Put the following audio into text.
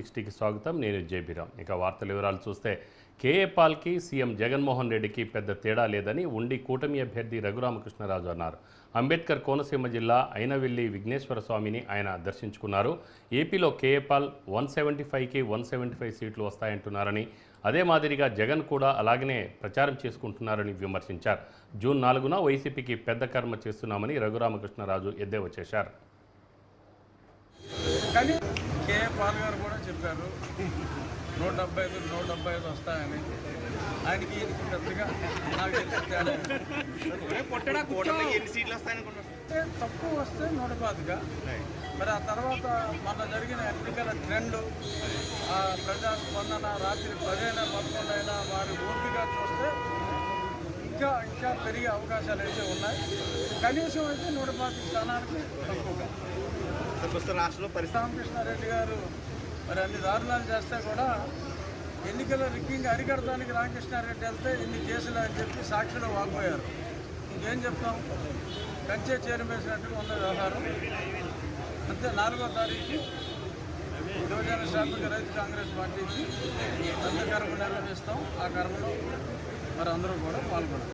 60కి స్వాగతం. నేను జేబీరామ్. ఇక వార్తల వివరాలు చూస్తే కేఏ పాల్కి సీఎం జగన్మోహన్ రెడ్డికి పెద్ద తేడా లేదని ఉండి కూటమి అభ్యర్థి రఘురామకృష్ణరాజు అన్నారు. అంబేద్కర్ కోనసీమ జిల్లా అయినవిల్లి విఘ్నేశ్వర స్వామిని ఆయన దర్శించుకున్నారు. ఏపీలో కేఏ పాల్ 175కి 175 సీట్లు వస్తాయంటున్నారని, అదే మాదిరిగా జగన్ కూడా అలాగనే ప్రచారం చేసుకుంటున్నారని విమర్శించారు. జూన్ 4న వైసీపీకి పెద్ద కర్మ చేస్తున్నామని రఘురామకృష్ణరాజు ఎద్దేవా చేశారు. కేఏ పాల్ గారు కూడా చెప్పారు 175 వస్తాయని. ఆయనకి పెద్దగా నాకు తక్కువ వస్తే 125. మరి ఆ తర్వాత మన జరిగిన ఎన్నికల ట్రెండ్, ప్రజాస్పందన, రాత్రి 10 అయినా 11 అయినా వారి ఓపిక చూస్తే ఇంకా పెరిగే అవకాశాలు అయితే ఉన్నాయి. కనీసం అయితే 125 స్థానానికి తక్కువగా. రాష్ట్రంలో రామకృష్ణారెడ్డి గారు మరి అన్ని దారుణాలు చేస్తే కూడా ఎన్నికల రిగ్గింగ్ అరికడటానికి రామకృష్ణారెడ్డి వెళ్తే ఇన్ని కేసులు అని చెప్పి సాక్షిలో వాగ్పోయారు. ఇంకేం చెప్తాం? కంచే చేరిపేసినట్టుగా ఉన్న వ్యవహారం. అంతే 4వ తారీఖు యువజన శ్రామిక రైతు కాంగ్రెస్ పార్టీకి పెద్ద కర్మ నిర్వహిస్తాం. ఆ కర్మలో మరి అందరూ కూడా పాల్గొన్నారు.